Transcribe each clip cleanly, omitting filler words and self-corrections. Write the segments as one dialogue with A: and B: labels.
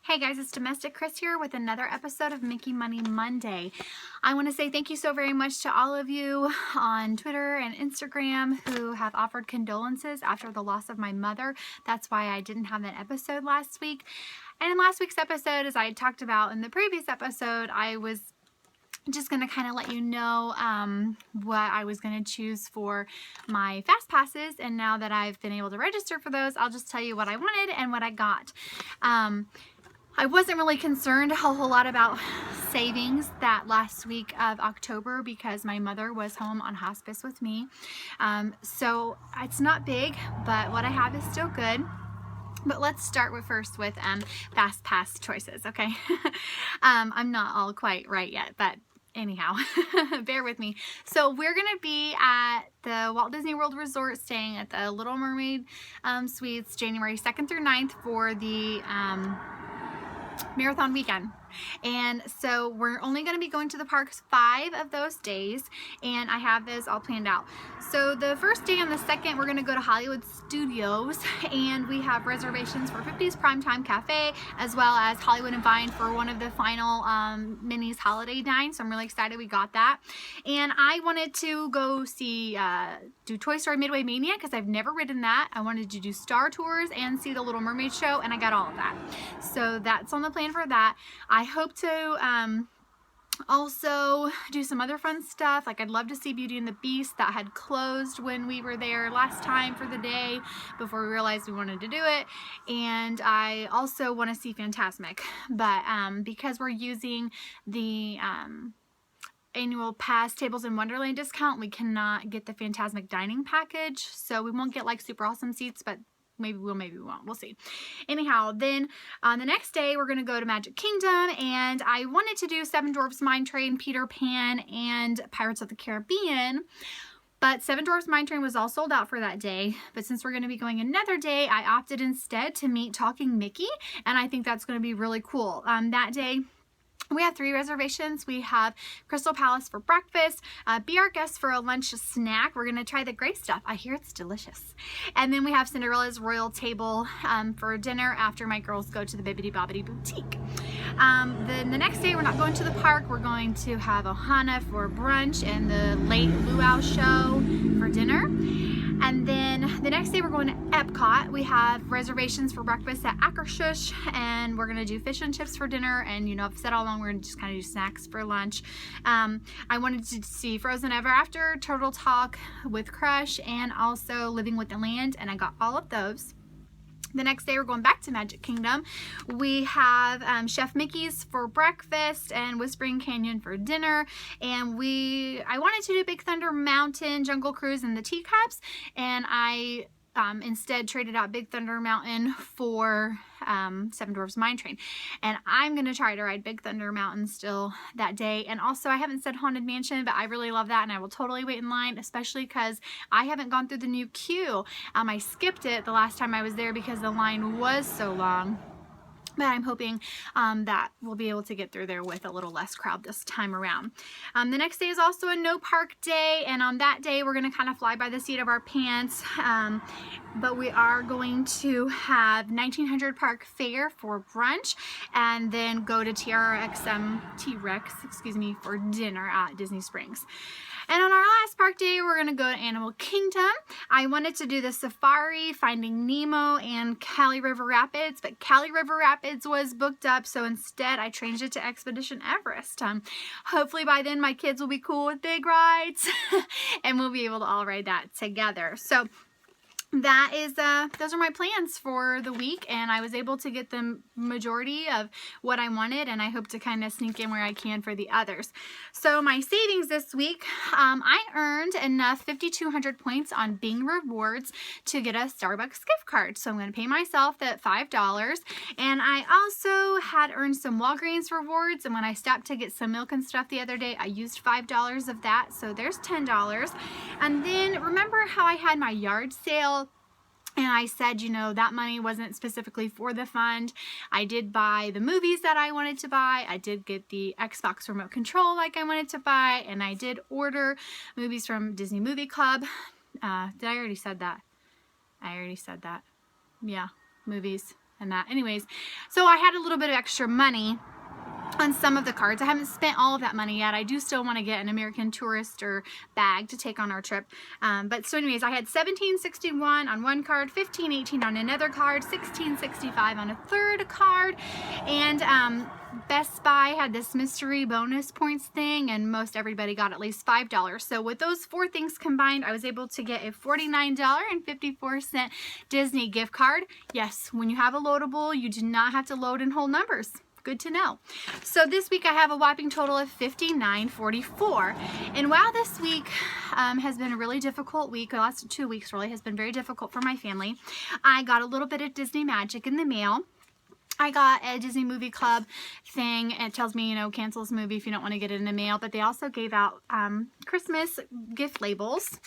A: Hey guys, it's Domestic Chris here with another episode of Making Money Monday. I want to say thank you so very much to all of you on Twitter and Instagram who have offered condolences after the loss of my mother. That's why I didn't have an episode last week. And in last week's episode, as I talked about in the previous episode, I was just going to kind of let you know what I was going to choose for my FastPasses. And now that I've been able to register for those, I'll just tell you what I wanted and what I got. I wasn't really concerned a whole lot about savings that last week of October because my mother was home on hospice with me. So it's not big, but what I have is still good. But let's start first with FastPass choices, okay? I'm not all quite right yet, but anyhow, bear with me. So we're going to be at the Walt Disney World Resort, staying at the Little Mermaid Suites January 2nd through 9th for the marathon weekend. And so we're only going to be going to the parks 5 of those days, and I have those all planned out. So the first day and the second, we're going to go to Hollywood Studios, and we have reservations for 50's Primetime Cafe, as well as Hollywood and Vine for one of the final Minnie's Holiday Dine. So I'm really excited we got that. And I wanted to go see, do Toy Story Midway Mania, because I've never ridden that. I wanted to do Star Tours and see the Little Mermaid show, and I got all of that. So that's on the plan for that. I hope to also do some other fun stuff. Like, I'd love to see Beauty and the Beast. That had closed when we were there last time for the day before we realized we wanted to do it. And I also want to see Fantasmic, but because we're using the annual pass tables in Wonderland discount, we cannot get the Fantasmic dining package, so we won't get like super awesome seats, but maybe we'll, maybe we won't. We'll see. Anyhow, then on the next day, we're going to go to Magic Kingdom, and I wanted to do Seven Dwarfs Mine Train, Peter Pan, and Pirates of the Caribbean, but Seven Dwarfs Mine Train was all sold out for that day. But since we're going to be going another day, I opted instead to meet Talking Mickey, and I think that's going to be really cool. That day, we have 3 reservations. We have Crystal Palace for breakfast, Be Our Guest for a lunch snack. We're going to try the gray stuff. I hear it's delicious. And then we have Cinderella's Royal Table for dinner after my girls go to the Bibbidi Bobbidi Boutique. Then the next day, we're not going to the park. We're going to have Ohana for brunch and the late luau show for dinner. And then the next day, we're going to Epcot. We have reservations for breakfast at Akershus, and we're going to do fish and chips for dinner. And, you know, I've said all along, we're going to just kind of do snacks for lunch. I wanted to see Frozen Ever After, Turtle Talk with Crush, and also Living with the Land, and I got all of those. The next day, we're going back to Magic Kingdom. We have Chef Mickey's for breakfast and Whispering Canyon for dinner. And I wanted to do Big Thunder Mountain, Jungle Cruise, and the Teacups. And I instead traded out Big Thunder Mountain for Seven Dwarfs Mine Train. And I'm going to try to ride Big Thunder Mountain still that day. And also, I haven't said Haunted Mansion, but I really love that, and I will totally wait in line, especially because I haven't gone through the new queue. I skipped it the last time I was there because the line was so long. But I'm hoping that we'll be able to get through there with a little less crowd this time around. The next day is also a no park day, and on that day we're going to kind of fly by the seat of our pants. But we are going to have 1900 Park Fair for brunch, and then go to T-Rex, for dinner at Disney Springs. And on our last park day, we're going to go to Animal Kingdom. I wanted to do the Safari, Finding Nemo, and Cali River Rapids, but Cali River Rapids was booked up, so instead I changed it to Expedition Everest. Hopefully by then my kids will be cool with big rides, and we'll be able to all ride that together. So that is those are my plans for the week, and I was able to get the majority of what I wanted, and I hope to kind of sneak in where I can for the others. So my savings this week, I earned enough 5,200 points on Bing Rewards to get a Starbucks gift card. So I'm going to pay myself that $5, and I also had earned some Walgreens rewards, and when I stopped to get some milk and stuff the other day, I used $5 of that, so there's $10. And then remember how I had my yard sale? And I said, you know, that money wasn't specifically for the fund. I did buy the movies that I wanted to buy. I did get the Xbox remote control like I wanted to buy. And I did order movies from Disney Movie Club. Did I already said that? I already said that. Yeah, movies. and that. Anyways, so I had a little bit of extra money on some of the cards. I haven't spent all of that money yet. I do still want to get an American Tourister bag to take on our trip. But so anyways, I had $17.61 on one card, $15.18 on another card, $16.65 on a third card, and Best Buy had this mystery bonus points thing, and most everybody got at least $5. So with those four things combined, I was able to get a $49.54 Disney gift card. Yes, when you have a loadable, you do not have to load in whole numbers. Good to know. So this week I have a whopping total of $59.44. And while this week has been a really difficult week, the last 2 weeks really has been very difficult for my family, I got a little bit of Disney magic in the mail. I got a Disney Movie Club thing. It tells me, you know, cancel this movie if you don't want to get it in the mail. But they also gave out Christmas gift labels.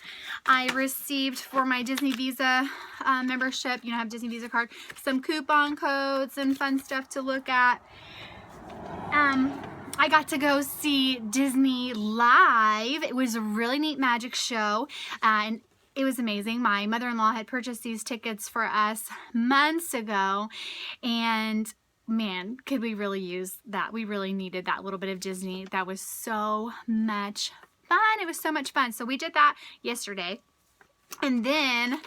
A: I received for my Disney Visa membership, you know, I have a Disney Visa card, some coupon codes and fun stuff to look at. I got to go see Disney live. It was a really neat magic show, and it was amazing. My mother-in-law had purchased these tickets for us months ago, and man, could we really use that. We really needed that little bit of Disney. That was so much fun. It was so much fun. So we did that yesterday, and then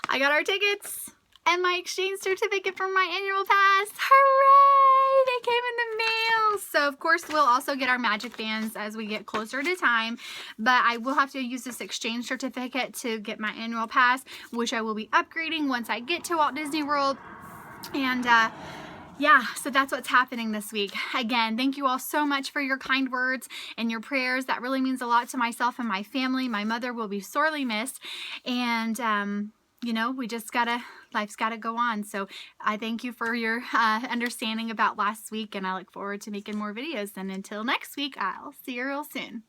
A: I got our tickets and my exchange certificate for my annual pass. Hooray! They came in the mail. So of course we'll also get our magic bands as we get closer to time, but I will have to use this exchange certificate to get my annual pass, which I will be upgrading once I get to Walt Disney World. And yeah, so that's what's happening this week. Again, thank you all so much for your kind words and your prayers. That really means a lot to myself and my family. My mother will be sorely missed, and you know, we just life's gotta go on. So I thank you for your understanding about last week, and I look forward to making more videos. And until next week, I'll see you real soon.